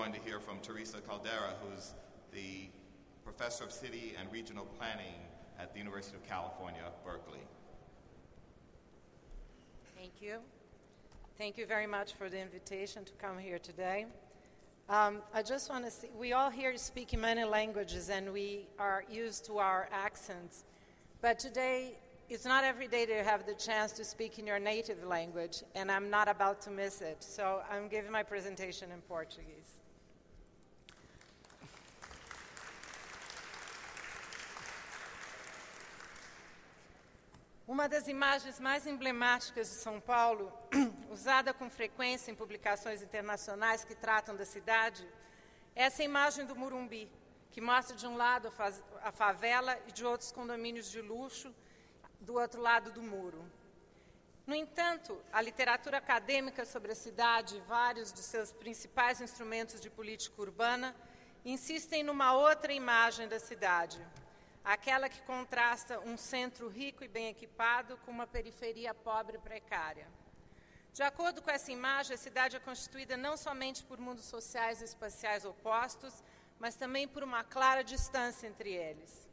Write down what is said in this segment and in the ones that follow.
Going to hear from Teresa Caldera, who's the Professor of City and Regional Planning at the University of California, Berkeley. Thank you. Thank you very much for the invitation to come here today. I just want to say, we all here speak many languages and we are used to our accents, but today, it's not every day that you have the chance to speak in your native language, and I'm not about to miss it, so I'm giving my presentation in Portuguese. Uma das imagens mais emblemáticas de São Paulo, usada com frequência em publicações internacionais que tratam da cidade, é essa imagem do Morumbi, que mostra de um lado a favela e de outros condomínios de luxo, do outro lado do muro. No entanto, a literatura acadêmica sobre a cidade e vários de seus principais instrumentos de política urbana insistem numa outra imagem da cidade, aquela que contrasta um centro rico e bem equipado com uma periferia pobre e precária. De acordo com essa imagem, a cidade é constituída não somente por mundos sociais e espaciais opostos, mas também por uma clara distância entre eles.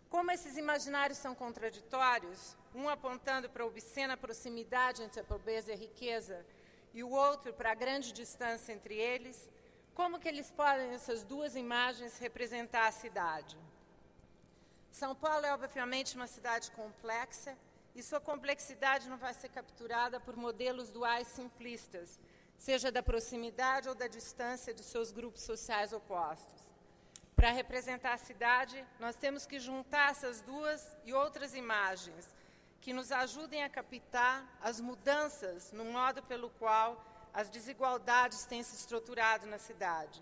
Como esses imaginários são contraditórios, um apontando para a obscena proximidade entre a pobreza e a riqueza, e o outro para a grande distância entre eles, como que eles podem, essas duas imagens, representar a cidade? São Paulo é, obviamente, uma cidade complexa, e sua complexidade não vai ser capturada por modelos duais simplistas, seja da proximidade ou da distância de seus grupos sociais opostos. Para representar a cidade, nós temos que juntar essas duas e outras imagens que nos ajudem a captar as mudanças no modo pelo qual as desigualdades têm se estruturado na cidade.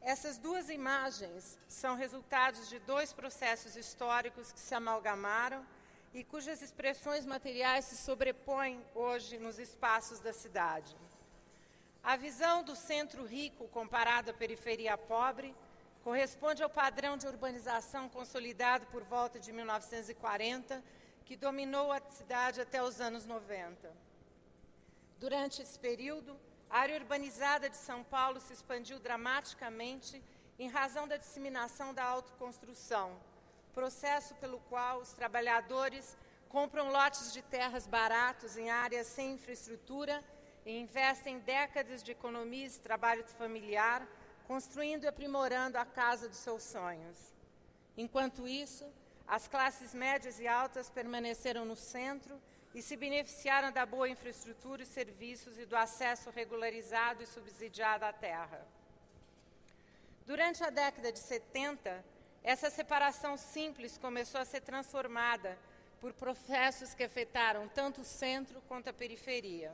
Essas duas imagens são resultados de dois processos históricos que se amalgamaram e cujas expressões materiais se sobrepõem hoje nos espaços da cidade. A visão do centro rico comparado à periferia pobre corresponde ao padrão de urbanização consolidado por volta de 1940, que dominou a cidade até os anos 90. Durante esse período, a área urbanizada de São Paulo se expandiu dramaticamente em razão da disseminação da autoconstrução, processo pelo qual os trabalhadores compram lotes de terras baratos em áreas sem infraestrutura e investem décadas de economias e trabalho familiar, construindo e aprimorando a casa dos seus sonhos. Enquanto isso, as classes médias e altas permaneceram no centro e se beneficiaram da boa infraestrutura e serviços e do acesso regularizado e subsidiado à terra. Durante a década de 70, essa separação simples começou a ser transformada por processos que afetaram tanto o centro quanto a periferia.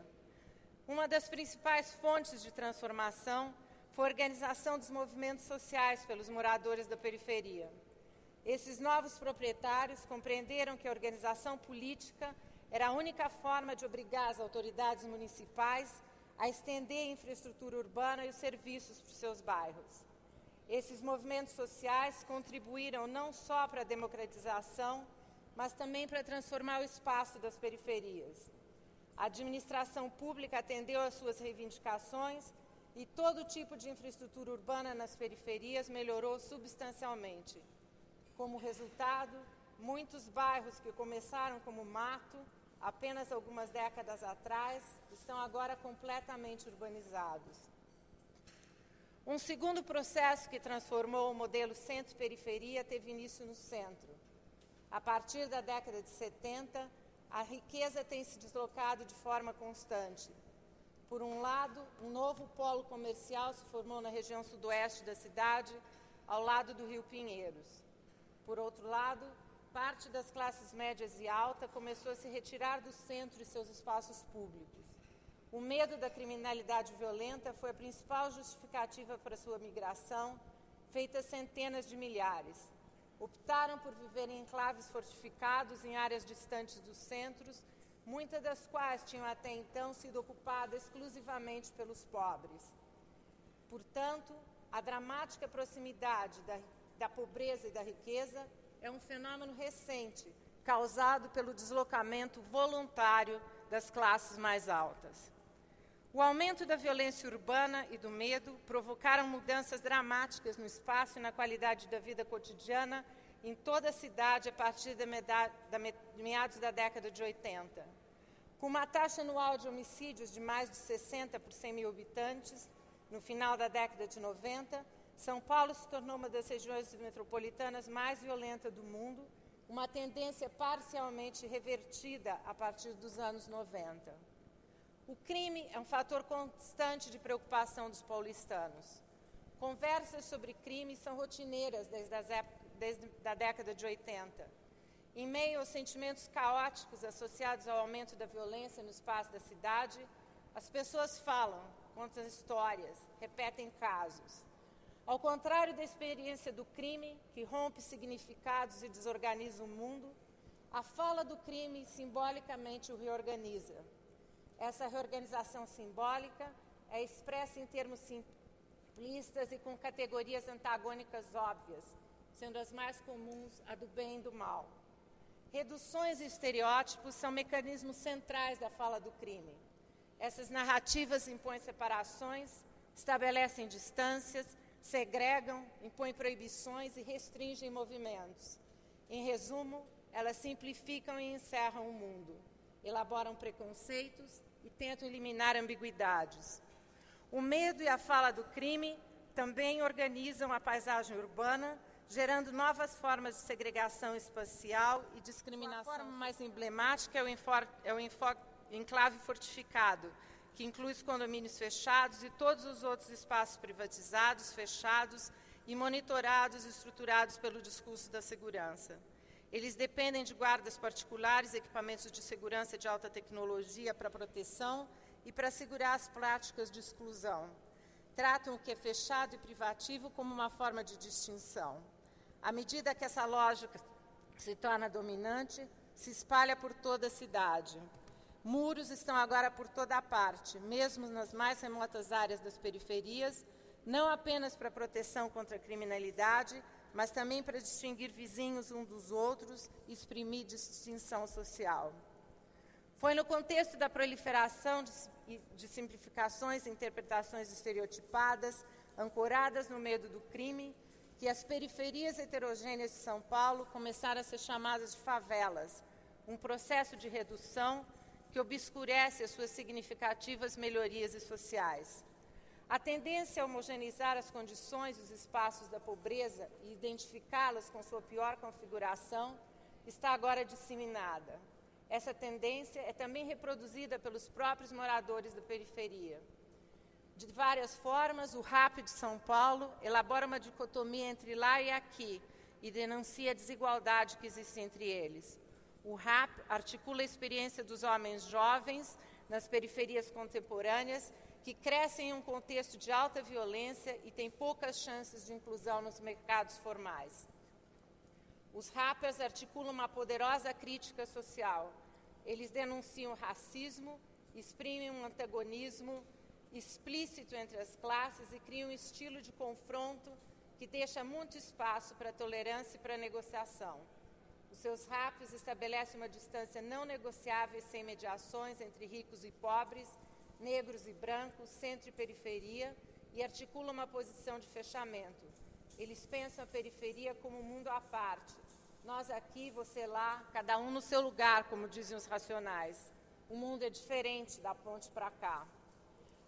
Uma das principais fontes de transformação foi a organização dos movimentos sociais pelos moradores da periferia. Esses novos proprietários compreenderam que a organização política era a única forma de obrigar as autoridades municipais a estender a infraestrutura urbana e os serviços para os seus bairros. Esses movimentos sociais contribuíram não só para a democratização, mas também para transformar o espaço das periferias. A administração pública atendeu às suas reivindicações e todo tipo de infraestrutura urbana nas periferias melhorou substancialmente. Como resultado, muitos bairros que começaram como mato apenas algumas décadas atrás estão agora completamente urbanizados. Um segundo processo que transformou o modelo centro-periferia teve início no centro. A partir da década de 70, a riqueza tem se deslocado de forma constante. Por um lado, um novo polo comercial se formou na região sudoeste da cidade, ao lado do Rio Pinheiros. Por outro lado, parte das classes médias e alta começou a se retirar do centro e seus espaços públicos. O medo da criminalidade violenta foi a principal justificativa para sua migração, feita centenas de milhares. Optaram por viver em enclaves fortificados em áreas distantes dos centros, muitas das quais tinham até então sido ocupadas exclusivamente pelos pobres. Portanto, a dramática proximidade da pobreza e da riqueza é um fenômeno recente, causado pelo deslocamento voluntário das classes mais altas. O aumento da violência urbana e do medo provocaram mudanças dramáticas no espaço e na qualidade da vida cotidiana em toda a cidade a partir de meados da década de 80. Com uma taxa anual de homicídios de mais de 60 por 100 mil habitantes, no final da década de 90, São Paulo se tornou uma das regiões metropolitanas mais violentas do mundo, uma tendência parcialmente revertida a partir dos anos 90. O crime é um fator constante de preocupação dos paulistanos. Conversas sobre crime são rotineiras desde a década de 80. Em meio aos sentimentos caóticos associados ao aumento da violência no espaço da cidade, as pessoas falam, contam histórias, repetem casos. Ao contrário da experiência do crime, que rompe significados e desorganiza o mundo, a fala do crime simbolicamente o reorganiza. Essa reorganização simbólica é expressa em termos simplistas e com categorias antagônicas óbvias, sendo as mais comuns a do bem e do mal. Reduções e estereótipos são mecanismos centrais da fala do crime. Essas narrativas impõem separações, estabelecem distâncias, segregam, impõem proibições e restringem movimentos. Em resumo, elas simplificam e encerram o mundo, elaboram preconceitos e tentam eliminar ambiguidades. O medo e a fala do crime também organizam a paisagem urbana, gerando novas formas de segregação espacial e discriminação. A forma mais emblemática é o enclave fortificado, que inclui os condomínios fechados e todos os outros espaços privatizados, fechados e monitorados e estruturados pelo discurso da segurança. Eles dependem de guardas particulares, equipamentos de segurança de alta tecnologia para proteção e para assegurar as práticas de exclusão. Tratam o que é fechado e privativo como uma forma de distinção. À medida que essa lógica se torna dominante, se espalha por toda a cidade. Muros estão agora por toda a parte, mesmo nas mais remotas áreas das periferias, não apenas para proteção contra a criminalidade, mas também para distinguir vizinhos uns dos outros e exprimir distinção social. Foi no contexto da proliferação de simplificações e interpretações estereotipadas, ancoradas no medo do crime, que as periferias heterogêneas de São Paulo começaram a ser chamadas de favelas, um processo de redução que obscurece as suas significativas melhorias sociais. A tendência a homogeneizar as condições e os espaços da pobreza e identificá-las com sua pior configuração está agora disseminada. Essa tendência é também reproduzida pelos próprios moradores da periferia. De várias formas, o RAP de São Paulo elabora uma dicotomia entre lá e aqui e denuncia a desigualdade que existe entre eles. O RAP articula a experiência dos homens jovens nas periferias contemporâneas que crescem em um contexto de alta violência e têm poucas chances de inclusão nos mercados formais. Os rappers articulam uma poderosa crítica social. Eles denunciam o racismo, exprimem um antagonismo explícito entre as classes e criam um estilo de confronto que deixa muito espaço para tolerância e para negociação. Os seus raps estabelecem uma distância não negociável e sem mediações entre ricos e pobres, negros e brancos, centro e periferia, e articulam uma posição de fechamento. Eles pensam a periferia como um mundo à parte. Nós aqui, você lá, cada um no seu lugar, como dizem os Racionais. O mundo é diferente da ponte para cá.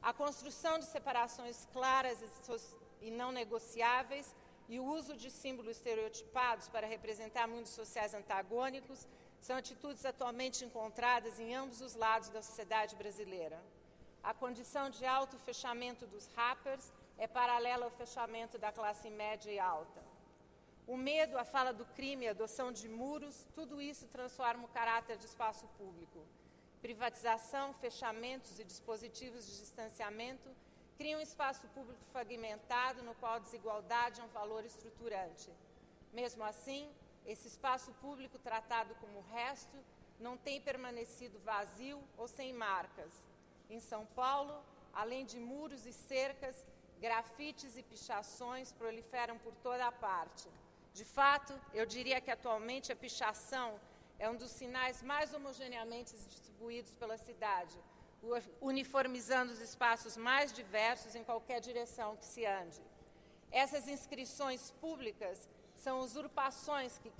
A construção de separações claras e não negociáveis e o uso de símbolos estereotipados para representar mundos sociais antagônicos são atitudes atualmente encontradas em ambos os lados da sociedade brasileira. A condição de alto fechamento dos rappers é paralela ao fechamento da classe média e alta. O medo, a fala do crime, a adoção de muros, tudo isso transforma o caráter de espaço público. Privatização, fechamentos e dispositivos de distanciamento criam um espaço público fragmentado no qual a desigualdade é um valor estruturante. Mesmo assim, esse espaço público tratado como resto não tem permanecido vazio ou sem marcas. Em São Paulo, além de muros e cercas, grafites e pichações proliferam por toda a parte. De fato, eu diria que atualmente a pichação é um dos sinais mais homogeneamente distribuídos pela cidade. uniformizando os espaços mais diversos em qualquer direção que se ande. Essas inscrições públicas são usurpações que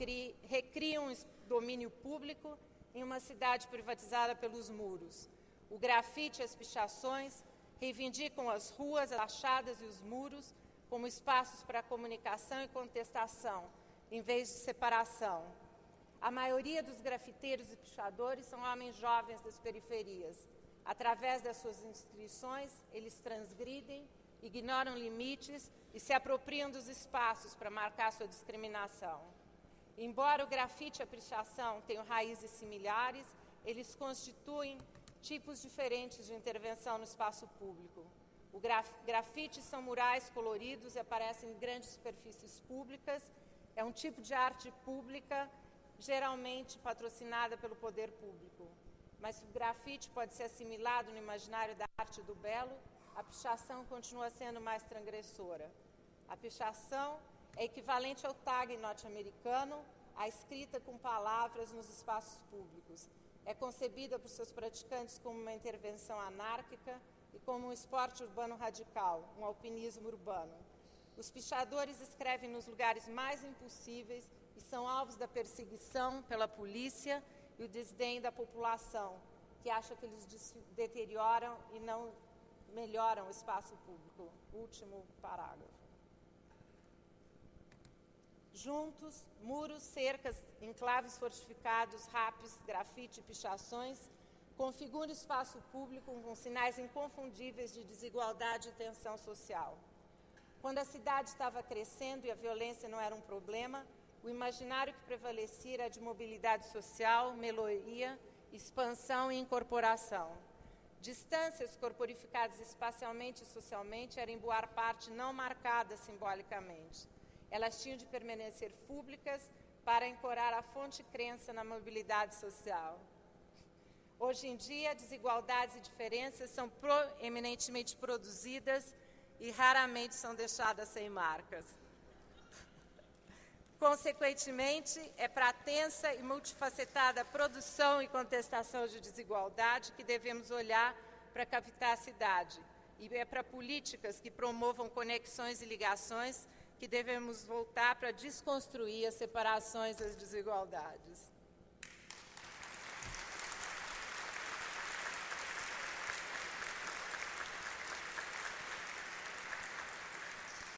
recriam o domínio público em uma cidade privatizada pelos muros. O grafite e as pichações reivindicam as ruas, as fachadas e os muros como espaços para comunicação e contestação, em vez de separação. A maioria dos grafiteiros e pichadores são homens jovens das periferias. Através das suas inscrições, eles transgridem, ignoram limites e se apropriam dos espaços para marcar sua discriminação. Embora o grafite e a pichação tenham raízes similares, eles constituem tipos diferentes de intervenção no espaço público. O grafite são murais coloridos e aparecem em grandes superfícies públicas. É um tipo de arte pública, geralmente patrocinada pelo poder público. Mas o grafite pode ser assimilado no imaginário da arte do belo, a pichação continua sendo mais transgressora. A pichação é equivalente ao tag norte-americano, a escrita com palavras nos espaços públicos. É concebida por seus praticantes como uma intervenção anárquica e como um esporte urbano radical, um alpinismo urbano. Os pichadores escrevem nos lugares mais impossíveis e são alvos da perseguição pela polícia e o desdém da população, que acha que eles deterioram e não melhoram o espaço público. Último parágrafo. Juntos, muros, cercas, enclaves fortificados, rapes, grafite e pichações configuram o espaço público com sinais inconfundíveis de desigualdade e tensão social. Quando a cidade estava crescendo e a violência não era um problema, o imaginário que prevalecia era de mobilidade social, melhoria, expansão e incorporação. Distâncias corporificadas espacialmente e socialmente eram em boa parte não marcadas simbolicamente. Elas tinham de permanecer públicas para ancorar a fonte de crença na mobilidade social. Hoje em dia, desigualdades e diferenças são proeminentemente produzidas e raramente são deixadas sem marcas. Consequentemente, é para a tensa e multifacetada produção e contestação de desigualdade que devemos olhar para captar a cidade. E é para políticas que promovam conexões e ligações que devemos voltar para desconstruir as separações e as desigualdades.